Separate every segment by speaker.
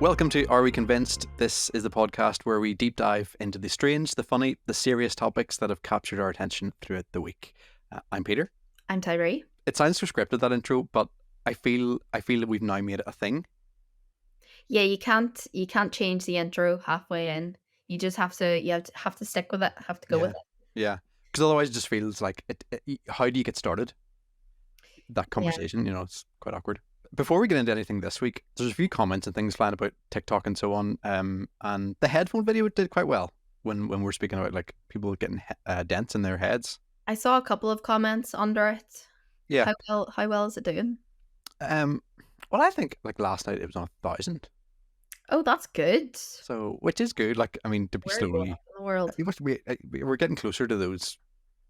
Speaker 1: Welcome to Are We Convinced? This is the podcast where we deep dive into the strange, the funny, the serious topics that have captured our attention throughout the week. I'm Peter.
Speaker 2: I'm Tyree.
Speaker 1: It sounds so scripted, that intro, but I feel that we've now made it a thing.
Speaker 2: Yeah, you can't change the intro halfway in. You just have to stick with it. Have to go with it.
Speaker 1: Yeah, because otherwise it just feels like how do you get started? That conversation, it's quite awkward. Before we get into anything this week, there's a few comments and things flying about TikTok and so on. And the headphone video did quite well when we're speaking about like people getting dents in their heads.
Speaker 2: I saw a couple of comments under it.
Speaker 1: Yeah.
Speaker 2: How well is it doing?
Speaker 1: Well, I think like last night it was on 1,000.
Speaker 2: Oh, that's good.
Speaker 1: So, which is good. Like, I mean, to be slowly
Speaker 2: in the world.
Speaker 1: We're getting closer to those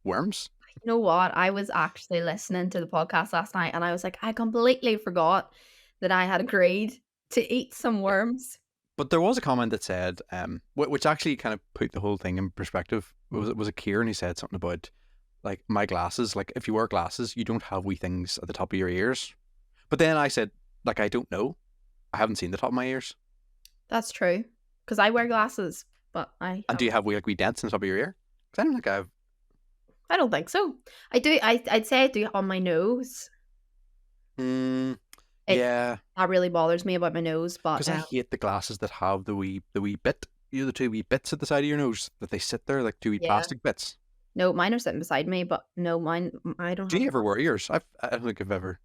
Speaker 1: worms.
Speaker 2: You know what? I was actually listening to the podcast last night and I was like, I completely forgot that I had agreed to eat some worms.
Speaker 1: But there was a comment that said, which actually kind of put the whole thing in perspective. It was a Kieran who said something about, like, my glasses. Like, if you wear glasses, you don't have wee things at the top of your ears. But then I said, like, I don't know. I haven't seen the top of my ears.
Speaker 2: That's true. Because I wear glasses, but
Speaker 1: And do you have wee dents on the top of your ear? Because I don't think I have.
Speaker 2: I don't think so. I do. I'd say I do on my nose.
Speaker 1: Yeah.
Speaker 2: That really bothers me about my nose, but
Speaker 1: because I hate the glasses that have the wee bit, the two wee bits at the side of your nose that they sit there like two wee plastic bits.
Speaker 2: No, mine are sitting beside me, but no, I don't.
Speaker 1: Do you ever wear yours? I don't think I've ever.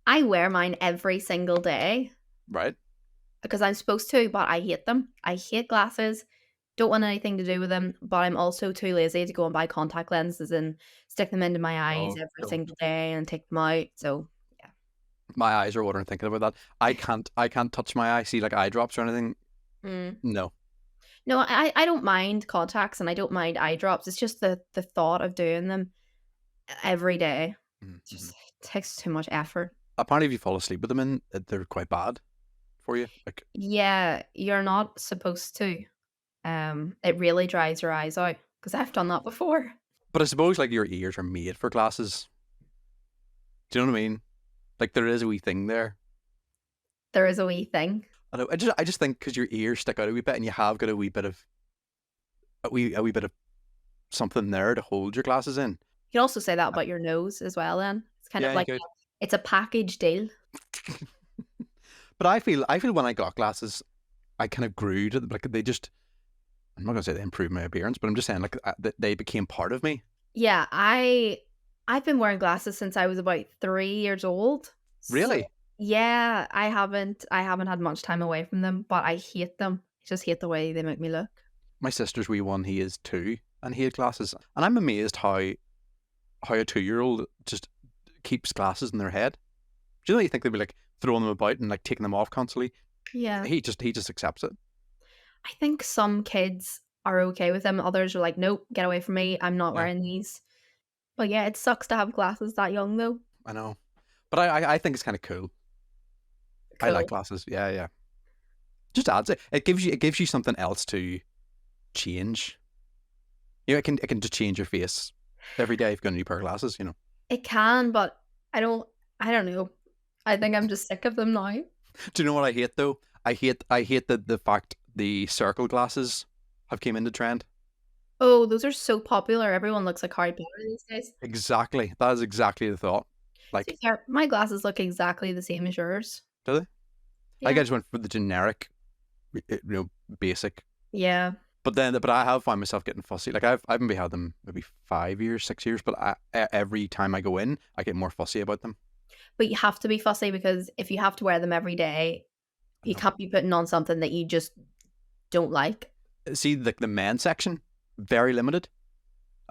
Speaker 2: I wear mine every single day.
Speaker 1: Right.
Speaker 2: Because I'm supposed to, but I hate them. I hate glasses. Don't want anything to do with them, but I'm also too lazy to go and buy contact lenses and stick them into my eyes every single day and take them out. So yeah.
Speaker 1: My eyes are watering thinking about that. I can't touch my eye, see like eye drops or anything. No.
Speaker 2: No, I don't mind contacts and I don't mind eye drops. It's just the thought of doing them every day. Just takes too much effort.
Speaker 1: Apparently if you fall asleep with them in, they're quite bad for you. Like,
Speaker 2: yeah, you're not supposed to. It really dries your eyes out because I've done that before.
Speaker 1: But I suppose like your ears are made for glasses. Do you know what I mean? Like there is a wee thing there.
Speaker 2: There is a wee thing.
Speaker 1: I know. I just think because your ears stick out a wee bit and you have got a wee bit of something there to hold your glasses in.
Speaker 2: You can also say that about your nose as well. Then it's kind of like it's a package deal.
Speaker 1: But I feel when I got glasses, I kind of grew to like they just. I'm not gonna say they improved my appearance, but I'm just saying like they became part of me.
Speaker 2: Yeah, I've been wearing glasses since I was about 3 years old.
Speaker 1: Really?
Speaker 2: So, yeah, I haven't had much time away from them, but I hate them. I just hate the way they make me look.
Speaker 1: My sister's wee one, he is 2, and he had glasses, and I'm amazed how a 2-year-old just keeps glasses in their head. Do you know you think they'd be like throwing them about and like taking them off constantly?
Speaker 2: Yeah.
Speaker 1: He just accepts it.
Speaker 2: I think some kids are okay with them. Others are like, nope, get away from me. I'm not wearing these. But yeah, it sucks to have glasses that young though.
Speaker 1: I know. But I think it's kind of cool. I like glasses. Yeah. Just adds it. It gives you something else to change. It can just change your face every day if you've got a new pair of glasses,
Speaker 2: It can, but I don't know. I think I'm just sick of them now.
Speaker 1: Do you know what I hate though? I hate the fact the circle glasses have came into trend.
Speaker 2: Oh, those are so popular. Everyone looks like Harry Potter these days.
Speaker 1: Exactly. That is exactly the thought. Like,
Speaker 2: my glasses look exactly the same as yours.
Speaker 1: Do they? Yeah. I just went for the generic, basic.
Speaker 2: Yeah.
Speaker 1: But I have found myself getting fussy. Like I haven't had them maybe 5 years, 6 years, but every time I go in, I get more fussy about them.
Speaker 2: But you have to be fussy because if you have to wear them every day, you can't be putting on something that you just don't like.
Speaker 1: See, the men's section, very limited.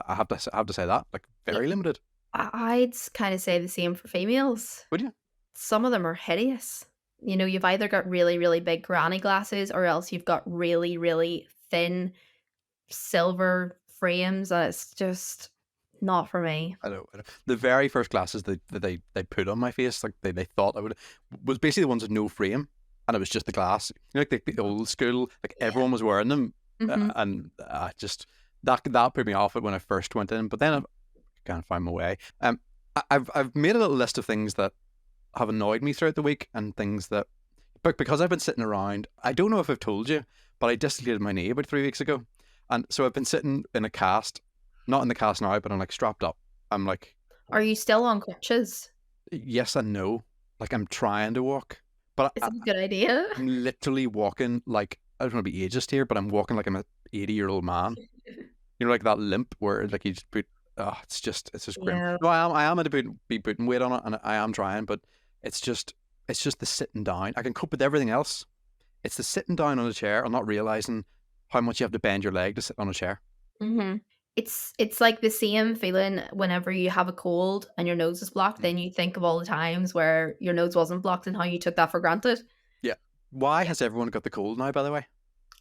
Speaker 1: I have to say that, like very limited.
Speaker 2: I'd kind of say the same for females.
Speaker 1: Would you?
Speaker 2: Some of them are hideous. You've either got really, really big granny glasses or else you've got really, really thin silver frames and it's just not for me.
Speaker 1: I know. The very first glasses that they put on my face, like they thought I would, was basically the ones with no frame. And it was just the glass, like the old school, like everyone was wearing them, and just that put me off it when I first went in. But then I can't find my way. I've made a little list of things that have annoyed me throughout the week and things that But because I've been sitting around, I don't know if I've told you, but I dislocated my knee about 3 weeks ago, and so I've been sitting in a cast, not in the cast now, but I'm like strapped up. I'm like,
Speaker 2: Are you still on crutches?
Speaker 1: yes and no. Like I'm trying to walk, but
Speaker 2: Is it a good idea?
Speaker 1: I'm literally walking like I don't want to be ageist here, but I'm walking like I'm a 80-year-old man. You know, like that limp where like you just put. Oh, it's just grim.
Speaker 2: Yeah.
Speaker 1: No, I am going to be putting weight on it, and I am trying, but it's just the sitting down. I can cope with everything else. It's the sitting down on a chair and not realizing how much you have to bend your leg to sit on a chair.
Speaker 2: Mhm. It's like the same feeling whenever you have a cold and your nose is blocked,
Speaker 1: Mm.
Speaker 2: then you think of all the times where your nose wasn't blocked and how you took that for granted.
Speaker 1: Yeah. Why
Speaker 2: Yeah.
Speaker 1: has everyone got the cold now, by the way?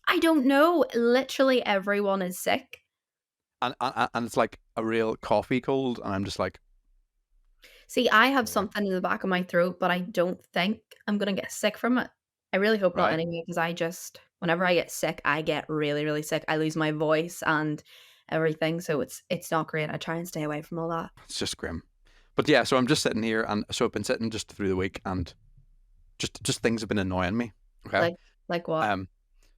Speaker 2: I don't know. Literally everyone is sick.
Speaker 1: And it's like a real coffee cold, and I'm just like,
Speaker 2: See, I have
Speaker 1: yeah.
Speaker 2: something in the back of my throat, but I don't think I'm gonna get sick from it. I really hope not
Speaker 1: Right?
Speaker 2: anyway, because I just whenever I get sick, I get really, really sick. I lose my voice and everything, so it's not great. I try and stay away from all that.
Speaker 1: It's just grim. But yeah, so I'm just sitting here, and so I've been sitting just through the week, and just things have been annoying me. Okay.
Speaker 2: Like like what?
Speaker 1: Um.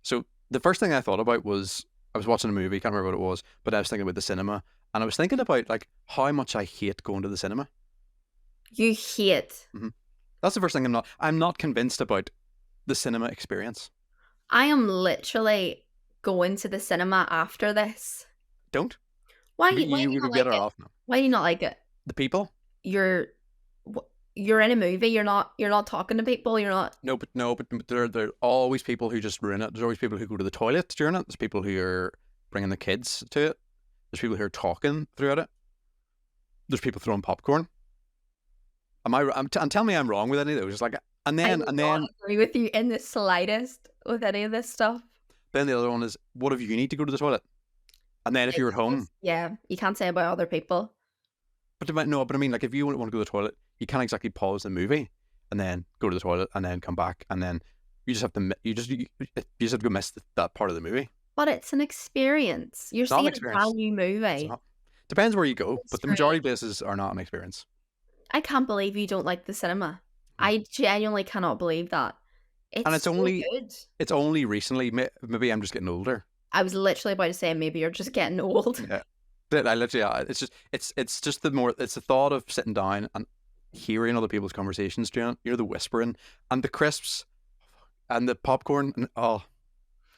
Speaker 1: So the first thing I thought about was I was watching a movie, can't remember what it was, but I was thinking about the cinema, and I was thinking about like how much I hate going to the cinema.
Speaker 2: You hate.
Speaker 1: Hmm. That's the first thing I'm not convinced about the cinema experience.
Speaker 2: I am literally going to the cinema after this.
Speaker 1: Don't
Speaker 2: Why
Speaker 1: you,
Speaker 2: why do
Speaker 1: you
Speaker 2: you
Speaker 1: would be
Speaker 2: not like
Speaker 1: better
Speaker 2: it?
Speaker 1: off now.
Speaker 2: Why do you not like it?
Speaker 1: The people?
Speaker 2: You're you're in a movie, you're not talking to people, you're not
Speaker 1: No, but no, but there are always people who just ruin it. There's always people who go to the toilet during it. There's people who are bringing the kids to it. There's people who are talking throughout it. There's people throwing popcorn. And tell me I'm wrong with any of those. Just like, and
Speaker 2: I
Speaker 1: then
Speaker 2: do
Speaker 1: and
Speaker 2: not
Speaker 1: then
Speaker 2: agree with you in the slightest with any of this stuff.
Speaker 1: then the other one is, what if you need to go to the toilet? And then if you're at
Speaker 2: It's
Speaker 1: home,
Speaker 2: just yeah, you can't say about other people.
Speaker 1: no, but I mean, like if you want to go to the toilet, you can't exactly pause the movie and then go to the toilet and then come back, and then you just have to you just have to go miss that part of the movie.
Speaker 2: But it's an experience. You're
Speaker 1: It's not an
Speaker 2: seeing a
Speaker 1: experience.
Speaker 2: brand new
Speaker 1: It's
Speaker 2: movie.
Speaker 1: not. Depends where you go,
Speaker 2: It's
Speaker 1: but the majority
Speaker 2: strange.
Speaker 1: of places are not an experience.
Speaker 2: I can't believe you don't like the cinema.
Speaker 1: Mm.
Speaker 2: I genuinely cannot believe that.
Speaker 1: And
Speaker 2: It's so good.
Speaker 1: it's only recently. Maybe I'm just getting older.
Speaker 2: I was literally about to say maybe you're just getting old.
Speaker 1: Yeah, but I literally. It's just it's the thought of sitting down and hearing other people's conversations. Do you know the whispering and the crisps and the popcorn and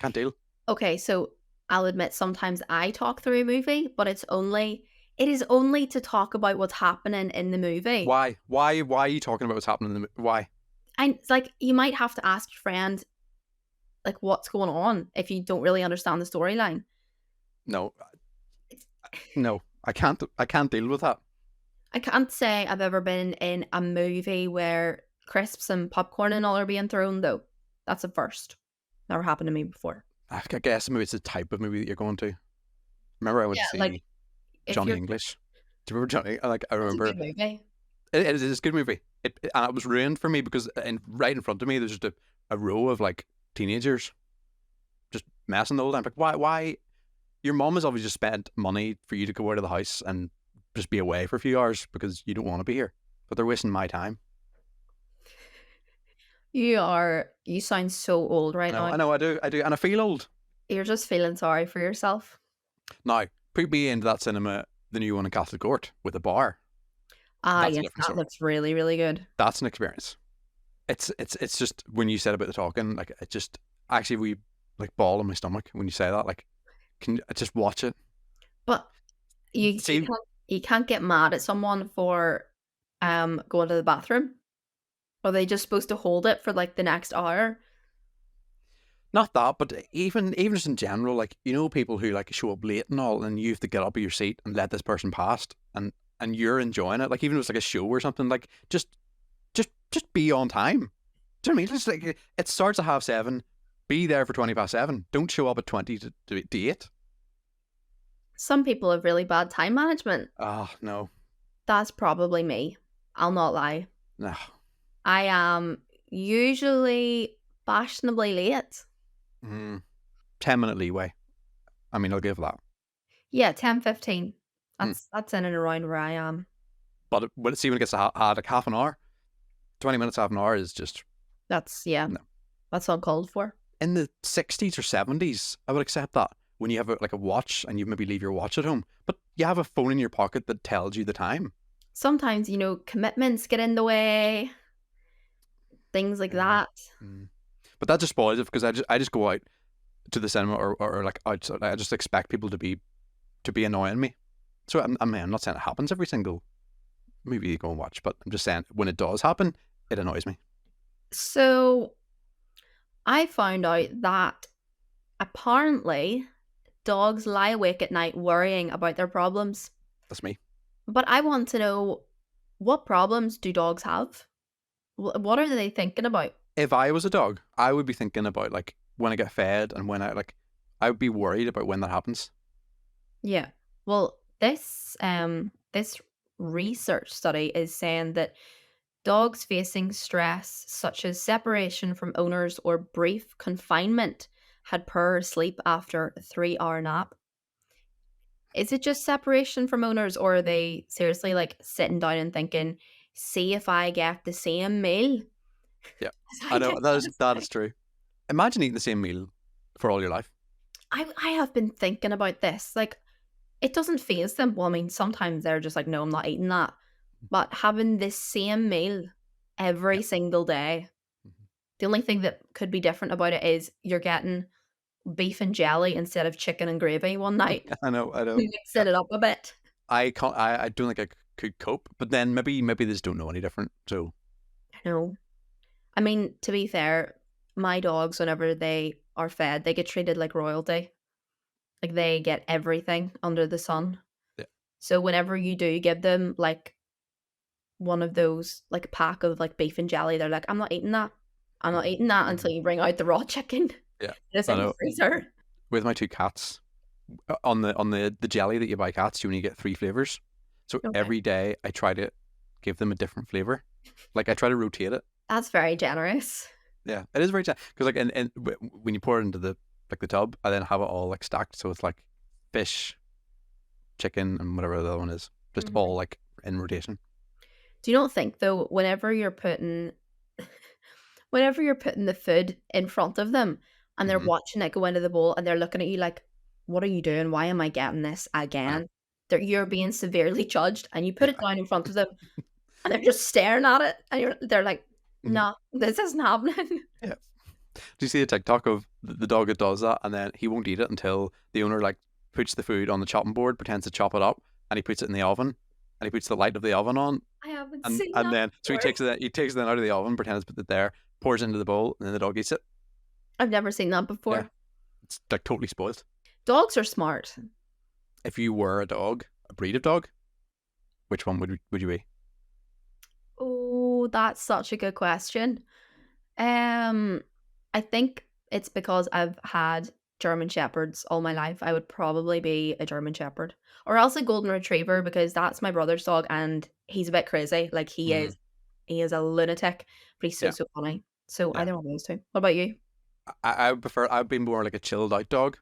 Speaker 1: can't deal.
Speaker 2: Okay, so I'll admit sometimes I talk through a movie, but it is only to talk about what's happening in the movie.
Speaker 1: Why are you talking about what's happening in the why?
Speaker 2: And it's like you might have to ask your friend like what's going on if you don't really understand the storyline.
Speaker 1: No,
Speaker 2: It's,
Speaker 1: no, I can't deal with that.
Speaker 2: I can't say I've ever been in a movie where crisps and popcorn and all are being thrown though. That's a first. Never happened to me before.
Speaker 1: I guess maybe it's the type of movie that you're going to. Remember, I went
Speaker 2: Yeah,
Speaker 1: to
Speaker 2: like
Speaker 1: see
Speaker 2: if
Speaker 1: Johnny
Speaker 2: you're
Speaker 1: English. Do you remember Johnny? I
Speaker 2: that's a
Speaker 1: remember
Speaker 2: good movie.
Speaker 1: it's a good movie. And it was ruined for me because right in front of me there's just a row of like teenagers just messing the whole time. Like why? Your mom has obviously just spent money for you to go out of the house and just be away for a few hours because you don't want to be here. But they're wasting my time.
Speaker 2: You sound so old right now.
Speaker 1: I know, I do, and I feel old.
Speaker 2: You're just feeling sorry for yourself.
Speaker 1: Now, put me into that cinema, the new one in Castle Court with a bar.
Speaker 2: Ah,
Speaker 1: That's a
Speaker 2: yes,
Speaker 1: different
Speaker 2: that
Speaker 1: story.
Speaker 2: looks really, really good.
Speaker 1: That's an experience. It's just when you said about the talking, like it just actually we like ball in my stomach when you say that. Like, can I just watch it?
Speaker 2: But you
Speaker 1: See,
Speaker 2: you can't get mad at someone for going to the bathroom. Are they just supposed to hold it for like the next hour?
Speaker 1: not that, but even just in general, like people who like show up late and all, and you have to get up of your seat and let this person past, and you're enjoying it. Like even if it's like a show or something, like just be on time. Do you know what I mean? Just like it starts at 7:30. Be there for 7:20. Don't show up at 7:50.
Speaker 2: Some people have really bad time management.
Speaker 1: Oh no,
Speaker 2: That's probably me. I'll not lie.
Speaker 1: no.
Speaker 2: I am usually fashionably late.
Speaker 1: 10-minute leeway. I mean, I'll give that.
Speaker 2: Yeah, 10:15.
Speaker 1: Hmm.
Speaker 2: That's in and around where I am.
Speaker 1: But see when it gets to like half an hour, 20 minutes, half an hour is just
Speaker 2: That's yeah.
Speaker 1: no.
Speaker 2: That's uncalled for.
Speaker 1: In the 60s or 70s, I would accept that. When you have like a watch and you maybe leave your watch at home, but you have a phone in your pocket that tells you the time.
Speaker 2: Sometimes, commitments get in the way, things like
Speaker 1: Mm.
Speaker 2: that.
Speaker 1: Mm. But that just spoils it because I just go out to the cinema or like outside. I just expect people to be annoying me. So I'm not saying it happens every single movie you go and watch, but I'm just saying when it does happen, it annoys me.
Speaker 2: So I found out that apparently dogs lie awake at night worrying about their problems.
Speaker 1: That's me.
Speaker 2: But I want to know, what problems do dogs have? What are they thinking about?
Speaker 1: If I was a dog, I would be thinking about like when I get fed and when I would be worried about when that happens.
Speaker 2: Yeah. Well, this research study is saying that dogs facing stress such as separation from owners or brief confinement had poorer sleep after a 3-hour nap. Is it just separation from owners, or are they seriously like sitting down and thinking, see if I get the same meal
Speaker 1: Yeah,
Speaker 2: as
Speaker 1: I
Speaker 2: I
Speaker 1: know
Speaker 2: did
Speaker 1: that
Speaker 2: last
Speaker 1: is
Speaker 2: night?
Speaker 1: true. Imagine eating the same meal for all your life.
Speaker 2: I have been thinking about this. Like, it doesn't faze them. Well, I mean, sometimes they're just like, no, I'm not eating that. But having this same meal
Speaker 1: Yeah.
Speaker 2: every single day,
Speaker 1: Mhm.
Speaker 2: the only thing that could be different about it is you're getting beef and jelly instead of chicken and gravy one night.
Speaker 1: I know, I know.
Speaker 2: We mixing it up a bit.
Speaker 1: I can't. I don't think I could cope. But then maybe they just don't know any different. So
Speaker 2: No. I mean, to be fair, my dogs, whenever they are fed, they get treated like royalty. Like, they get everything under the sun.
Speaker 1: yeah.
Speaker 2: So whenever you do give them like one of those, like a pack of like beef and jelly, they're like, I'm not eating that. I'm not
Speaker 1: Mhm.
Speaker 2: eating that
Speaker 1: Mhm.
Speaker 2: until you bring out the raw chicken
Speaker 1: Yeah,
Speaker 2: that's
Speaker 1: I
Speaker 2: in the
Speaker 1: know.
Speaker 2: freezer.
Speaker 1: With my two cats, on the jelly that you buy cats, you only get three flavors. So
Speaker 2: Okay.
Speaker 1: every day I try to give them a different flavor. Like I try to rotate it.
Speaker 2: That's very generous.
Speaker 1: Yeah, it is very because like when you pour it into the tub, I then have it all like stacked, so it's like fish, chicken, and whatever the other one is, just
Speaker 2: Mhm.
Speaker 1: all like in rotation.
Speaker 2: Do you not think though, whenever you're putting the food in front of them and they're
Speaker 1: Hmm.
Speaker 2: watching it go into the bowl and they're looking at you like, "What are you doing? Why am I getting this
Speaker 1: I know.
Speaker 2: again?" You're being severely judged, and you put
Speaker 1: Yeah.
Speaker 2: it down in front of them, and they're just staring at it, and they're like,
Speaker 1: Mhm.
Speaker 2: "No, this isn't happening."
Speaker 1: Yeah. Do you see a TikTok of the dog that does that, and then he won't eat it until the owner like puts the food on the chopping board, pretends to chop it up, and he puts it in the oven, and he puts the light of the oven on,
Speaker 2: I haven't
Speaker 1: and
Speaker 2: seen
Speaker 1: and
Speaker 2: that
Speaker 1: then so
Speaker 2: before.
Speaker 1: he takes it then out of the oven, pretends to put it there, pours it into the bowl, and then the dog eats it.
Speaker 2: I've never seen that
Speaker 1: Yeah,
Speaker 2: before.
Speaker 1: it's like totally spoiled.
Speaker 2: Dogs are smart.
Speaker 1: If you were a dog, a breed of dog, which one would you be?
Speaker 2: Oh, that's such a good question. Um, I think it's because I've had German Shepherds all my life. I would probably be a German Shepherd or else a Golden Retriever, because that's my brother's dog and he's a bit crazy. Like,
Speaker 1: Mm,
Speaker 2: he is a lunatic, but he's so,
Speaker 1: yeah,
Speaker 2: so funny. So
Speaker 1: yeah.
Speaker 2: either one of those two. What about you?
Speaker 1: I would prefer. I'd be more like a chilled out dog,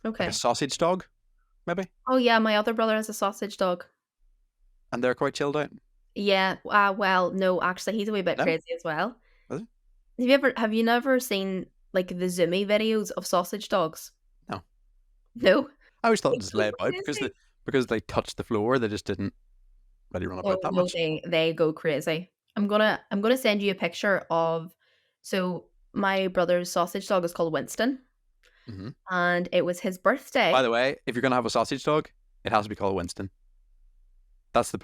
Speaker 1: like a
Speaker 2: Okay.
Speaker 1: sausage dog, maybe,
Speaker 2: Oh yeah, my other brother has a sausage dog.
Speaker 1: and they're quite chilled out.
Speaker 2: Yeah. Well, no, actually, he's a wee bit
Speaker 1: No,
Speaker 2: crazy as well.
Speaker 1: is it?
Speaker 2: Have you never seen like the Zoomy videos of sausage dogs?
Speaker 1: No.
Speaker 2: No.
Speaker 1: I always thought
Speaker 2: They
Speaker 1: just
Speaker 2: go
Speaker 1: lay about
Speaker 2: crazy.
Speaker 1: because they touched the floor. They just didn't really run
Speaker 2: Oh,
Speaker 1: about that
Speaker 2: no,
Speaker 1: much.
Speaker 2: they go crazy. I'm gonna send you a picture of, so my brother's sausage dog is called Winston,
Speaker 1: Hmm.
Speaker 2: and it was his
Speaker 1: By
Speaker 2: birthday.
Speaker 1: the way, if you're gonna have a sausage dog, it has to be called Winston. That's the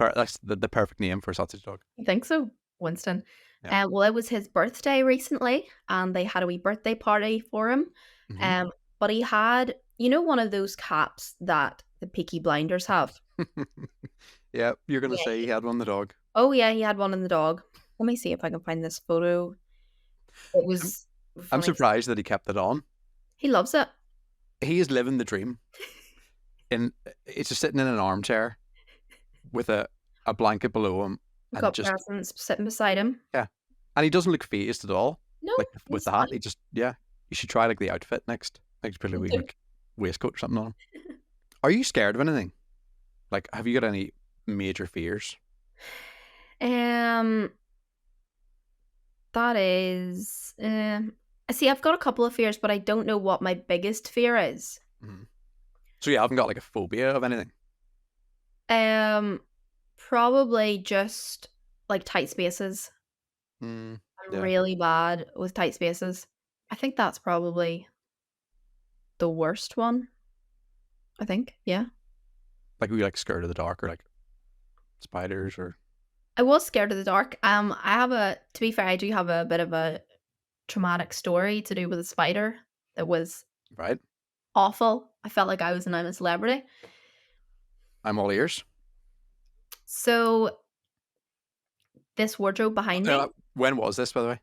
Speaker 1: perfect name for a sausage dog.
Speaker 2: I think so, Winston.
Speaker 1: Yeah.
Speaker 2: Well, it was his birthday recently, and they had a wee birthday party for him.
Speaker 1: Hmm.
Speaker 2: Um, but he had, one of those caps that the Peaky Blinders have.
Speaker 1: Yeah, you're gonna
Speaker 2: Yeah.
Speaker 1: say he had one the dog.
Speaker 2: Oh yeah, he had one in the dog. Let me see if I can find this photo. It
Speaker 1: I'm,
Speaker 2: was
Speaker 1: I'm
Speaker 2: funny.
Speaker 1: surprised that he kept it on.
Speaker 2: He loves it.
Speaker 1: He is living the dream. And it's just sitting in an armchair with a blanket below him, and
Speaker 2: Got
Speaker 1: just
Speaker 2: presents sitting beside him.
Speaker 1: yeah, and he doesn't look phased at all.
Speaker 2: No,
Speaker 1: Like with
Speaker 2: he's
Speaker 1: the hat,
Speaker 2: fine.
Speaker 1: he just yeah. You should try like the outfit next. Like put a wee like waistcoat or something on him. Are you scared of anything? Like, have you got any major fears?
Speaker 2: Um, that is, See, I've got a couple of fears, but I don't know what my biggest fear is.
Speaker 1: Mm-hmm. So you haven't got like a phobia of anything?
Speaker 2: Um, Probably just like tight spaces. I'm
Speaker 1: Yeah.
Speaker 2: really bad with tight spaces. I think that's probably the worst one. I think, yeah.
Speaker 1: Like we like scared of the dark or like spiders or
Speaker 2: I was scared of the dark. I have to be fair, I do have a bit of a traumatic story to do with a spider that was
Speaker 1: right?
Speaker 2: awful. I felt like I was I'm a celebrity.
Speaker 1: I'm all ears.
Speaker 2: So this wardrobe behind me,
Speaker 1: When was this, by the way?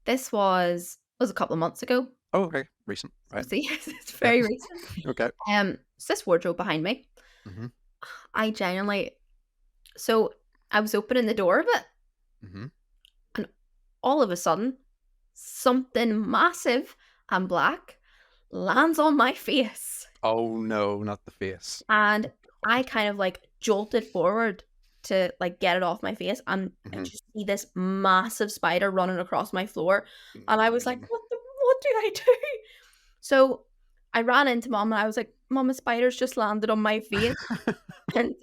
Speaker 2: this was a couple of months ago.
Speaker 1: Oh, okay, recent,
Speaker 2: So
Speaker 1: right?
Speaker 2: see, it's
Speaker 1: Yeah.
Speaker 2: very recent.
Speaker 1: Okay.
Speaker 2: So this wardrobe behind me,
Speaker 1: Mm-hmm.
Speaker 2: I genuinely so I was opening the door of it,
Speaker 1: Mm-hmm.
Speaker 2: and all of a sudden, something massive and black lands on my face.
Speaker 1: Oh no, not the face.
Speaker 2: And I kind of like jolted forward to like get it off my face, and I
Speaker 1: Mm-hmm.
Speaker 2: just see this massive spider running across my floor. And I was like, what did I do? So I ran into mom and I was like, Mom, a spider's just landed on my face. And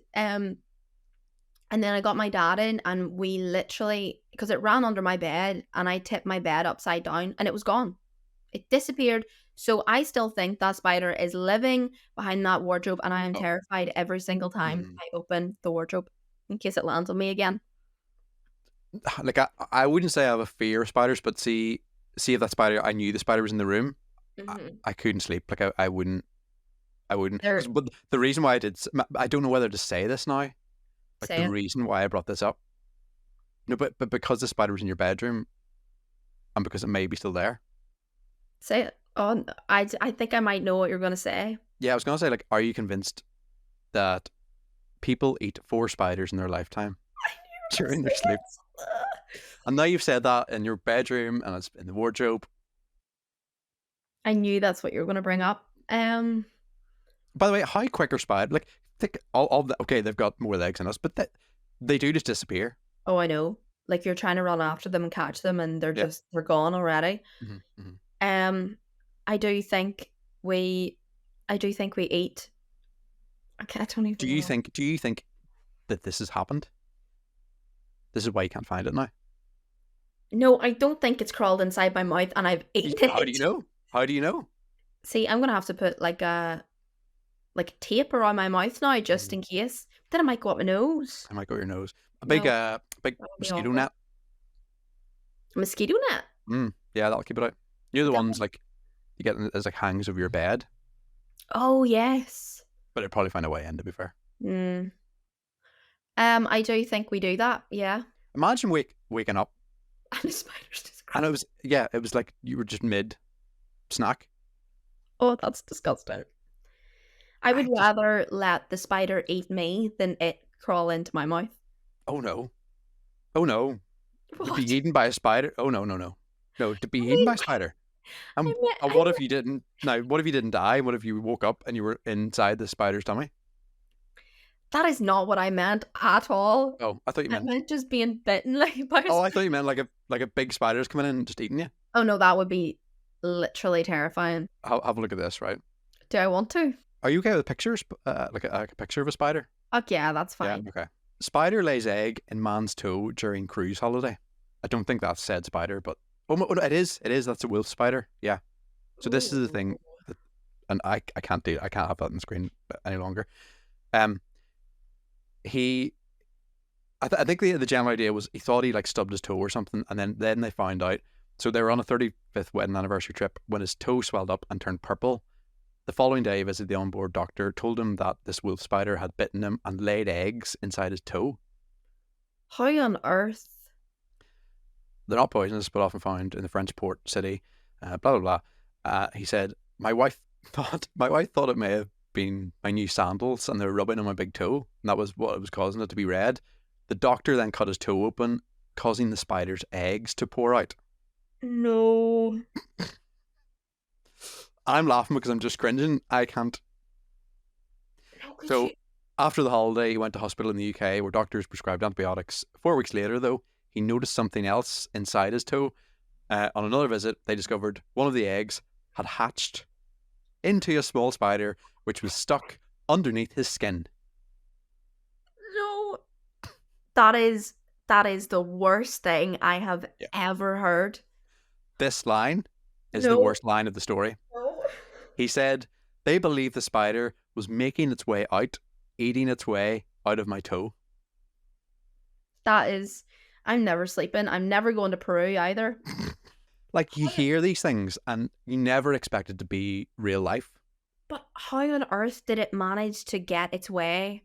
Speaker 2: and then I got my dad in, and we literally, because it ran under my bed, and I tipped my bed upside down and it was gone. It disappeared. So I still think that spider is living behind that wardrobe, and I am
Speaker 1: Oh.
Speaker 2: terrified every single time I open the wardrobe in case it lands on me again.
Speaker 1: Like I wouldn't say I have a fear of spiders, but see if that spider, I knew the spider was in the room, I couldn't sleep. Like I wouldn't.
Speaker 2: They're
Speaker 1: But the reason why I don't know whether to say this now. Like the
Speaker 2: saying,
Speaker 1: reason why I brought this up. No, but because the spider was in your bedroom, and because it may be still there.
Speaker 2: say it. Oh, I think I might know what you're going to say.
Speaker 1: Yeah, I was gonna say, like, are you convinced that people eat 4 spiders in their lifetime during their sleep? And now you've said that in your bedroom and it's in the wardrobe.
Speaker 2: I knew that's what you were going to bring up.
Speaker 1: By the way, how quick are spiders? Like, think all the, okay, they've got more legs than us, but they do just disappear.
Speaker 2: Oh, I know. Like you're trying to run after them and catch them, and
Speaker 1: Yeah.
Speaker 2: they're gone already.
Speaker 1: Mm-hmm, mm-hmm.
Speaker 2: I do think we, I do think we eat. Okay, I don't even.
Speaker 1: Do you think that this has happened? This is why you can't find it now.
Speaker 2: No, I don't think it's crawled inside my mouth and I've eaten
Speaker 1: How do
Speaker 2: it.
Speaker 1: you know? How do you know?
Speaker 2: See, I'm gonna have to put like tape around my mouth now just in case. Then it might go up my nose.
Speaker 1: I might go your nose. A big
Speaker 2: No,
Speaker 1: big
Speaker 2: that would be
Speaker 1: mosquito
Speaker 2: awful.
Speaker 1: net.
Speaker 2: A mosquito net.
Speaker 1: Yeah, that'll keep it out. You know the
Speaker 2: That
Speaker 1: ones like you get as like hangs over your bed,
Speaker 2: Oh yes.
Speaker 1: but it'll probably find a way in. To be fair,
Speaker 2: Mm. I do think we do that. Yeah.
Speaker 1: imagine waking up
Speaker 2: And the spiders just
Speaker 1: and
Speaker 2: crawl.
Speaker 1: it was like you were just mid snack.
Speaker 2: Oh, that's disgusting. I would
Speaker 1: I just
Speaker 2: rather let the spider eat me than it crawl into my mouth.
Speaker 1: oh no, oh no, to be
Speaker 2: What?
Speaker 1: eaten by a spider. Oh no, no, no, no, to be
Speaker 2: I
Speaker 1: eaten
Speaker 2: mean,
Speaker 1: by a spider.
Speaker 2: I
Speaker 1: What if you didn't? Now, what if you didn't die? What if you woke up and you were inside the spider's tummy?
Speaker 2: that is not what I meant at all.
Speaker 1: Oh, I thought you
Speaker 2: I
Speaker 1: meant.
Speaker 2: meant just being bitten like by a
Speaker 1: Oh, I
Speaker 2: spider.
Speaker 1: thought you meant like a big spider's coming in and just eating you.
Speaker 2: Oh no, that would be literally terrifying.
Speaker 1: Have a look at this, right?
Speaker 2: Do I want to?
Speaker 1: Are you okay with pictures? Like a picture of a spider?
Speaker 2: Fuck yeah, that's
Speaker 1: Yeah,
Speaker 2: fine.
Speaker 1: okay. Spider lays egg in man's toe during cruise holiday. I don't think that's said spider, but no, it is. It is. That's a wolf spider. Yeah. So this is the thing, that, and I can't I can't have that on the screen any longer. He, I think the general idea was he thought he like stubbed his toe or something, and then they found out. So they were on a 35th wedding anniversary trip when his toe swelled up and turned purple. The following day, he visited the onboard doctor, told him that this wolf spider had bitten him and laid eggs inside his toe.
Speaker 2: How on earth?
Speaker 1: They're not poisonous, but often found in the French port city. Blah blah blah. He said, my wife thought it may have been my new sandals, and they were rubbing on my big toe, and that was what it was causing it to be red. The doctor then cut his toe open, causing the spider's eggs to pour out.
Speaker 2: No.
Speaker 1: I'm laughing because I'm just cringing. I can't.
Speaker 2: How could
Speaker 1: So
Speaker 2: you?
Speaker 1: after the holiday, he went to hospital in the UK where doctors prescribed antibiotics. 4 weeks later, though, he noticed something else inside his toe. On another visit, they discovered one of the eggs had hatched into a small spider, which was stuck underneath his skin.
Speaker 2: No. That is the worst thing I have
Speaker 1: Yeah.
Speaker 2: ever heard.
Speaker 1: This line is the
Speaker 2: No.
Speaker 1: worst line of the story.
Speaker 2: No.
Speaker 1: He said, they believe the spider was making its way out, eating its way out of my toe.
Speaker 2: That is, I'm never sleeping. I'm never going to Peru either.
Speaker 1: Like, you hear these things and you never expect it to be real life.
Speaker 2: But how on earth did it manage to get its way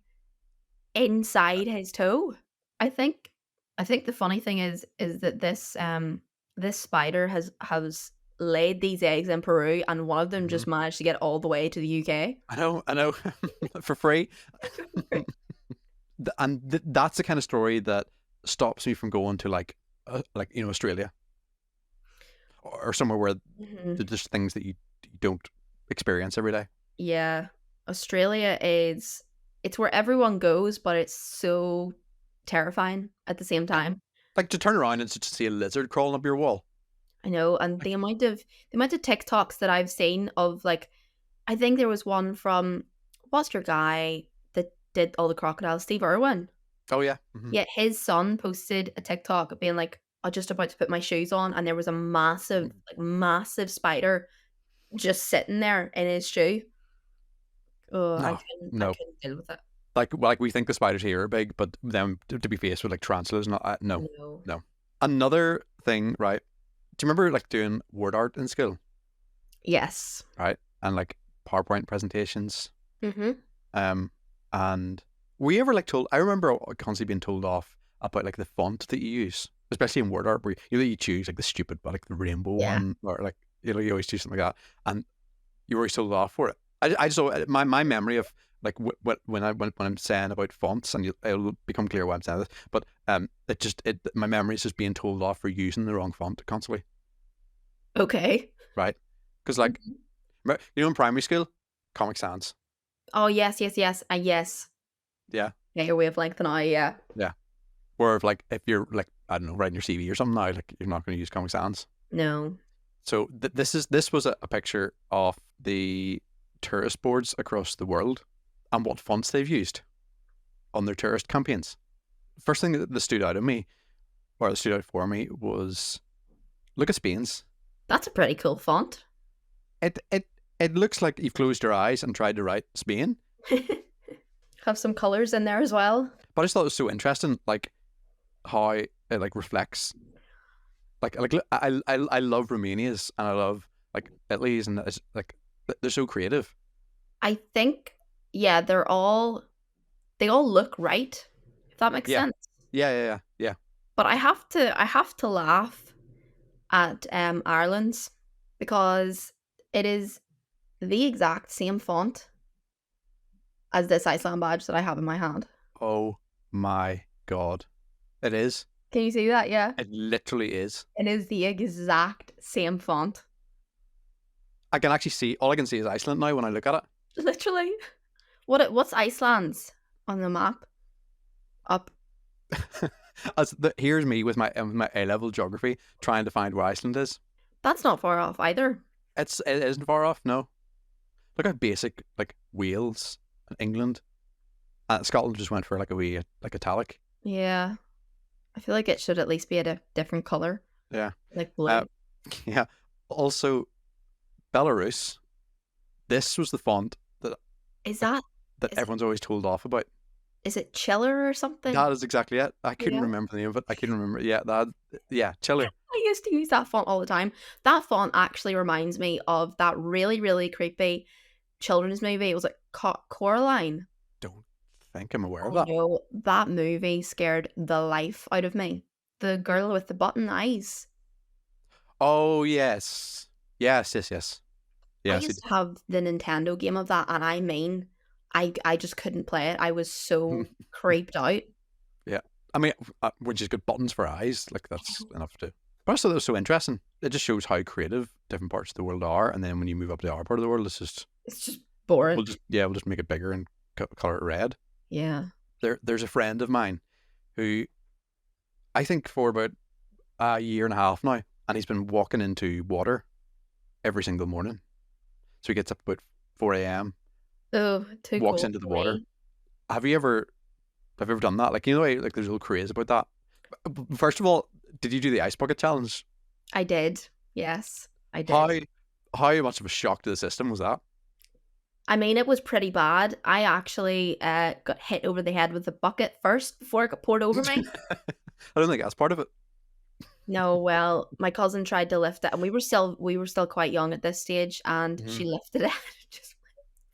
Speaker 2: inside his toe? I think the funny thing is that this spider has laid these eggs in Peru, and one of them just managed to get all the way to the UK.
Speaker 1: I know, for free. And that's the kind of story that stops me from going to like Australia or somewhere where there's just things that you don't experience every day.
Speaker 2: Yeah, Australia is, it's where everyone goes, but it's so terrifying at the same time.
Speaker 1: Like, to turn around and just see a lizard crawling up your wall.
Speaker 2: I know, and the amount of TikToks that I've seen of, like, I think there was one from, what's your guy that did all the crocodiles, Steve Irwin.
Speaker 1: Oh yeah.
Speaker 2: Yeah, his son posted a TikTok being like, "I'm just about to put my shoes on," and there was a massive, massive spider just sitting there in his shoe. Oh, I couldn't deal with it.
Speaker 1: Like we think the spiders here are big, but then to be faced with like tarantulas, not no. Another thing, right? Do you remember like doing word art in school?
Speaker 2: Yes.
Speaker 1: Right, and like PowerPoint presentations. And were you ever like told? I remember constantly being told off about like the font that you use, especially in word art, where you choose like the stupid, but like the rainbow one, or like you always choose something like that, and you were always told off for it. I just my memory of like when I'm saying about fonts, and it'll become clear why I'm saying this, but my memory is just being told off for using the wrong font constantly.
Speaker 2: Okay.
Speaker 1: Right, because like in primary school, Comic Sans.
Speaker 2: Oh yes. Yes.
Speaker 1: Yeah.
Speaker 2: Yeah, your wavelength and I. Yeah.
Speaker 1: Yeah. Or if you're like, I don't know, writing your CV or something now, like you're not going to use Comic Sans.
Speaker 2: No.
Speaker 1: So this was a picture of the tourist boards across the world and what fonts they've used on their tourist campaigns. First thing that stood out for me was, look at Spain's.
Speaker 2: That's a pretty cool font.
Speaker 1: It looks like you've closed your eyes and tried to write Spain.
Speaker 2: Have some colours in there as well.
Speaker 1: But I just thought it was so interesting, like how it like reflects. Like I love Romania's, and I love like Italy's, and it's like they're so creative.
Speaker 2: I think, yeah, they all look right, if that makes sense.
Speaker 1: Yeah.
Speaker 2: But I have to laugh at Ireland's, because it is the exact same font as this Iceland badge that I have in my hand.
Speaker 1: Oh my god. It is.
Speaker 2: Can you see that? Yeah.
Speaker 1: It literally is.
Speaker 2: It is the exact same font.
Speaker 1: I can actually see, all I can see is Iceland now when I look at it.
Speaker 2: Literally. What's Iceland's on the map? Up.
Speaker 1: Here's me with my A-level geography trying to find where Iceland is.
Speaker 2: That's not far off either.
Speaker 1: It isn't far off, no. Look how basic like Wales and England. Scotland just went for like a wee like italic.
Speaker 2: Yeah. I feel like it should at least be at a different colour.
Speaker 1: Yeah.
Speaker 2: Like blue.
Speaker 1: Yeah. Also, Belarus. This was the font that everyone's always told off about.
Speaker 2: Is it Chiller or something?
Speaker 1: That is exactly it. I couldn't remember the name of it. I couldn't remember. Yeah, Chiller.
Speaker 2: I used to use that font all the time. That font actually reminds me of that really, really creepy children's movie. It was like Coraline.
Speaker 1: Don't think I'm aware of that.
Speaker 2: No, that movie scared the life out of me. The girl with the button eyes.
Speaker 1: Oh yes. Yes.
Speaker 2: I used to have the Nintendo game of that, and I mean, I just couldn't play it. I was so creeped out.
Speaker 1: Yeah, I mean, when she's got buttons for eyes, like that's enough to. But I thought that was so interesting. It just shows how creative different parts of the world are, and then when you move up to our part of the world, it's just
Speaker 2: boring.
Speaker 1: We'll just make it bigger and color it red.
Speaker 2: Yeah.
Speaker 1: There's a friend of mine who I think for about a year and a half now, and he's been walking into water every single morning. So he gets up about 4 a.m.,
Speaker 2: Oh, too
Speaker 1: walks
Speaker 2: cold
Speaker 1: into the
Speaker 2: for
Speaker 1: water.
Speaker 2: me.
Speaker 1: Have you ever done that? Like, you know, like there's a little craze about that. First of all, did you do the ice bucket challenge?
Speaker 2: I did. Yes, I
Speaker 1: How
Speaker 2: did.
Speaker 1: how much of a shock to the system was that?
Speaker 2: I mean, it was pretty bad. I actually got hit over the head with the bucket first before it got poured over me.
Speaker 1: I don't think that's part of it.
Speaker 2: No, well, my cousin tried to lift it, and we were still quite young at this stage, and
Speaker 1: Hmm.
Speaker 2: she lifted it, and it just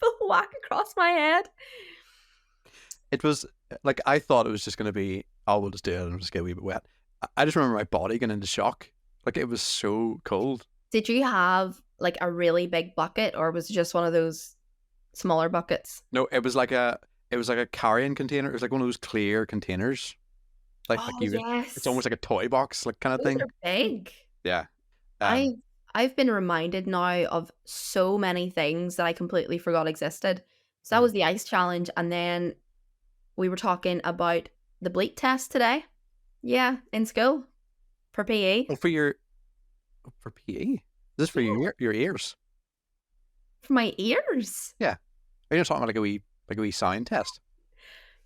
Speaker 2: went whack across my head.
Speaker 1: It was like I thought it was just going to be, oh, we'll just do it and just get a wee bit wet. I just remember my body getting into shock. Like it was so cold.
Speaker 2: Did you have like a really big bucket, or was it just one of those smaller buckets?
Speaker 1: No, it was like a carrying container. It was like one of those clear containers. Like
Speaker 2: Oh
Speaker 1: you, it's almost
Speaker 2: yes,
Speaker 1: like a toy box, like kind of
Speaker 2: those
Speaker 1: thing.
Speaker 2: are big.
Speaker 1: Yeah.
Speaker 2: I
Speaker 1: Um.
Speaker 2: I've been reminded now of so many things that I completely forgot existed. So that
Speaker 1: Mhm.
Speaker 2: was the ice challenge, and then we were talking about the bleep test today. Yeah, in school for PE.
Speaker 1: Oh, for your for PE. Is this for
Speaker 2: Yeah,
Speaker 1: your ears?
Speaker 2: for my ears.
Speaker 1: Yeah. Are you not talking about like a wee sound test?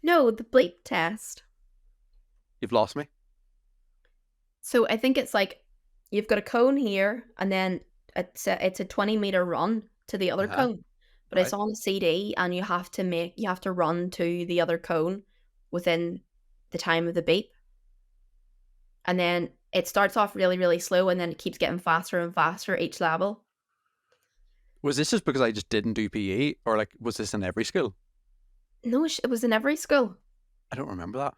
Speaker 2: No, the bleep test.
Speaker 1: You've lost me.
Speaker 2: So I think it's like you've got a cone here, and then it's a 20-meter run to the
Speaker 1: Uh
Speaker 2: other
Speaker 1: huh.
Speaker 2: cone, but it's
Speaker 1: Right.
Speaker 2: on a CD, and you have to run to the other cone within the time of the beep, and then it starts off really really slow, and then it keeps getting faster and faster each level.
Speaker 1: Was this just because I just didn't do PE, or like was this in every school?
Speaker 2: No, it was in every school.
Speaker 1: I don't remember that.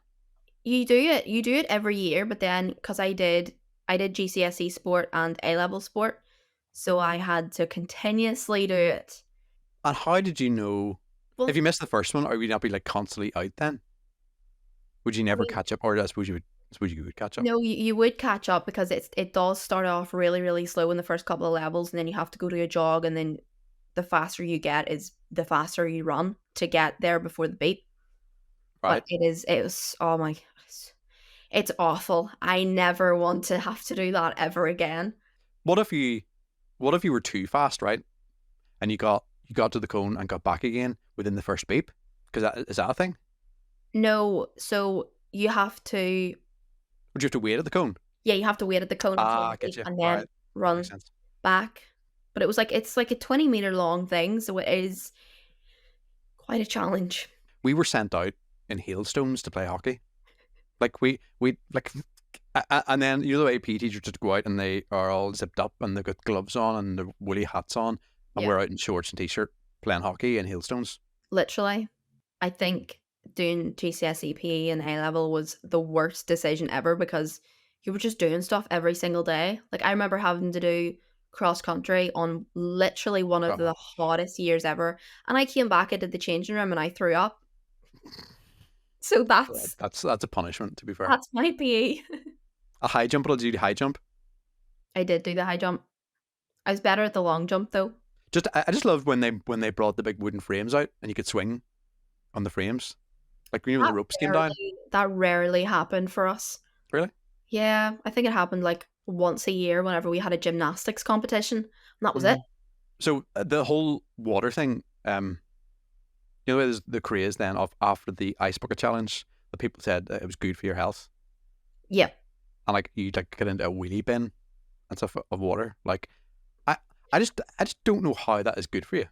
Speaker 2: You do it every year, but then because I did GCSE sport and A level sport, so I had to continuously do it.
Speaker 1: And how did you know if
Speaker 2: Well,
Speaker 1: you missed the first one, or would you not be like constantly out then? Would you
Speaker 2: I
Speaker 1: never
Speaker 2: mean,
Speaker 1: catch up, or I suppose you would? I suppose you would catch up.
Speaker 2: no, you would catch up because it does start off really really slow in the first couple of levels, and then you have to go to a jog, and then the faster you get is the faster you run to get there before the beat. But
Speaker 1: Right.
Speaker 2: it was oh my goodness. It's awful. I never want to have to do that ever again.
Speaker 1: What if you were too fast, right? And you got to the cone and got back again within the first beep? Because that is that a thing?
Speaker 2: No, so you have to
Speaker 1: Would you have to wait at the cone?
Speaker 2: yeah, you have to wait at the cone until
Speaker 1: Ah,
Speaker 2: the
Speaker 1: I get
Speaker 2: beep
Speaker 1: you.
Speaker 2: and then
Speaker 1: Right. That makes
Speaker 2: run
Speaker 1: sense.
Speaker 2: back. But it's like a 20-meter long thing, so it is quite a challenge.
Speaker 1: We were sent out in hailstones to play hockey. Like we like, and then you know the way PE teachers just go out and they are all zipped up and they've got gloves on and the woolly hats on, and
Speaker 2: Yeah.
Speaker 1: we're out in shorts and t-shirt playing hockey in hailstones.
Speaker 2: Literally. I think doing GCSE PE and A level was the worst decision ever because you were just doing stuff every single day. Like I remember having to do cross country on literally one of
Speaker 1: Oh,
Speaker 2: the hottest years ever, and I came back into the changing room and I threw up. So that's
Speaker 1: that's a punishment, to be fair.
Speaker 2: that's my PE.
Speaker 1: A high jump, will do the high jump.
Speaker 2: I did do the high jump. I was better at the long jump though.
Speaker 1: Just I just loved when they brought the big wooden frames out and you could swing on the frames, like when the ropes came down.
Speaker 2: That rarely happened for us.
Speaker 1: Really?
Speaker 2: Yeah, I think it happened like once a year whenever we had a gymnastics competition, and that was it.
Speaker 1: Mm. So the whole water thing, you know, there's the craze then of after the ice bucket challenge, the people said that it was good for your health,
Speaker 2: Yeah.
Speaker 1: and like you like get into a wheelie bin and stuff of water. Like I I just don't know how that is good for you.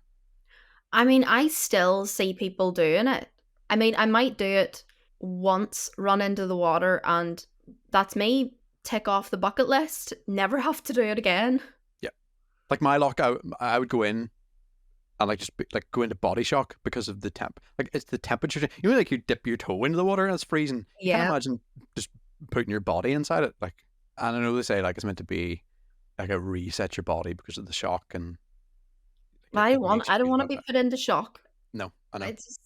Speaker 2: I mean, I still see people doing it. I mean, I might do it once, run into the water, and that's me. Tick off the bucket list. Never have to do it again.
Speaker 1: Yeah, like my lock, I would go in and like just like go into body shock because of the temp. Like it's the temperature. You know, like you dip your toe into the water and it's freezing. You can't
Speaker 2: Yeah.
Speaker 1: imagine just putting your body inside it. Like, and I know they say like it's meant to be like a reset your body because of the shock and like,
Speaker 2: I
Speaker 1: it
Speaker 2: want.
Speaker 1: makes you
Speaker 2: I don't
Speaker 1: feel
Speaker 2: want to
Speaker 1: better.
Speaker 2: be put into shock.
Speaker 1: No, I know.
Speaker 2: It's just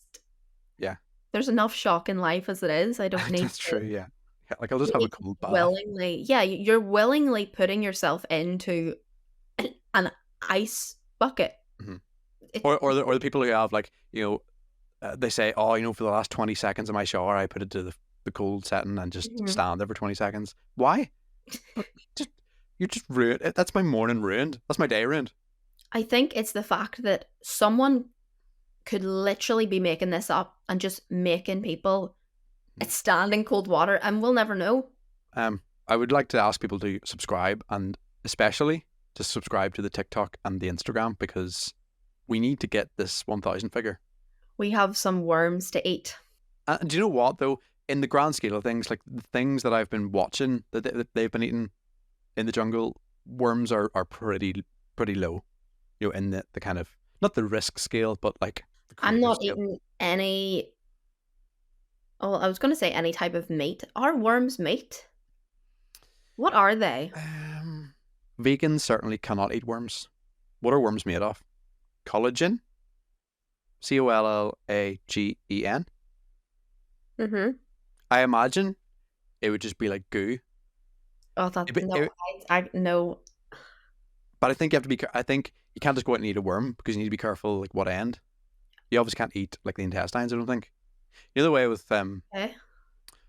Speaker 1: Yeah,
Speaker 2: there's enough shock in life as it is. I don't need
Speaker 1: that's
Speaker 2: to.
Speaker 1: true. Yeah. Yeah, like I'll just
Speaker 2: You
Speaker 1: have a
Speaker 2: need to
Speaker 1: cold bath.
Speaker 2: willingly. Yeah, you're willingly putting yourself into an ice bucket.
Speaker 1: Hmm.
Speaker 2: It,
Speaker 1: Or the people who have like they say, oh, you know, for the last 20 seconds of my shower, I put it to the cold setting and just
Speaker 2: Mhm.
Speaker 1: stand there for 20 seconds. Why? But just You just ruined it. That's my morning ruined. That's my day ruined.
Speaker 2: I think it's the fact that someone could literally be making this up and just making people stand in cold water, and we'll never know.
Speaker 1: I would like to ask people to subscribe, and especially to subscribe to the TikTok and the Instagram, because we need to get this 1,000 figure.
Speaker 2: We have some worms to eat.
Speaker 1: And do you know what though? In the grand scale of things, like the things that I've been watching that they've been eating in the jungle, worms are pretty low. You know, in the kind of, not the risk scale, but like the
Speaker 2: I'm not
Speaker 1: scale.
Speaker 2: eating any. Oh, I was going to say any type of meat. Are worms meat? What are they?
Speaker 1: Vegans certainly cannot eat worms. What are worms made of? Collagen? Collagen.
Speaker 2: Mm-hmm.
Speaker 1: I imagine it would just be like goo.
Speaker 2: Oh, I no.
Speaker 1: But I think you have to be. I think you can't just go out and eat a worm, because you need to be careful like what end. You obviously can't eat like the intestines. I don't think. The other way with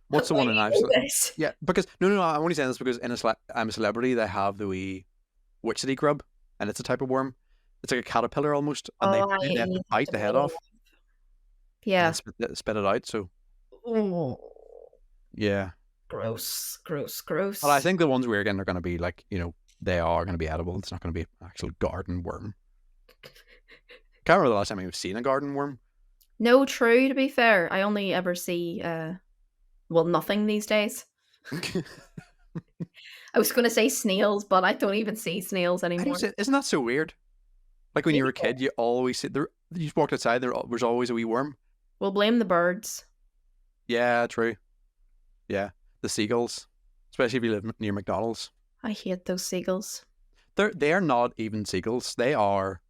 Speaker 1: what's the one in Iceland? Yeah, because no. I'm only saying this because in I'm a Celebrity, they have the wee witchetty grub, and it's a type of worm. It's like a caterpillar almost, and they have to bite the head off.
Speaker 2: Yeah.
Speaker 1: And spit it out. So.
Speaker 2: Oh.
Speaker 1: Yeah.
Speaker 2: Gross.
Speaker 1: Well, I think the ones we're getting are going to be like, they are going to be edible. It's not going to be an actual garden worm. Can't remember the last time I've seen a garden worm.
Speaker 2: No, true, to be fair. I only ever see, nothing these days. I was going to say snails, but I don't even see snails anymore.
Speaker 1: Isn't that so weird? Like when you were a kid, you always see there. You just walked outside, there was always a wee worm.
Speaker 2: We'll blame the birds.
Speaker 1: Yeah, true. Yeah, the seagulls, especially if you live near McDonald's.
Speaker 2: I hate those seagulls.
Speaker 1: They are not even seagulls. They are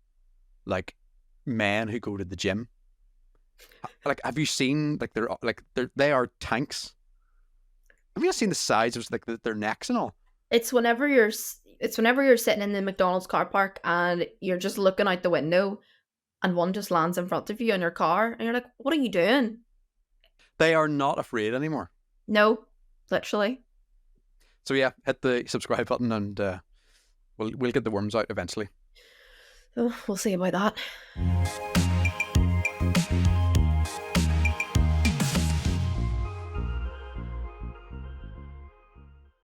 Speaker 1: like men who go to the gym. Like, have you seen they are tanks? Have you seen the size of like their necks and all?
Speaker 2: It's whenever you're sitting in the McDonald's car park and you're just looking out the window, and one just lands in front of you in your car, and you're like, "What are you doing?"
Speaker 1: They are not afraid anymore.
Speaker 2: No, literally.
Speaker 1: So yeah, hit the subscribe button, and we'll get the worms out eventually.
Speaker 2: Oh, we'll see about that.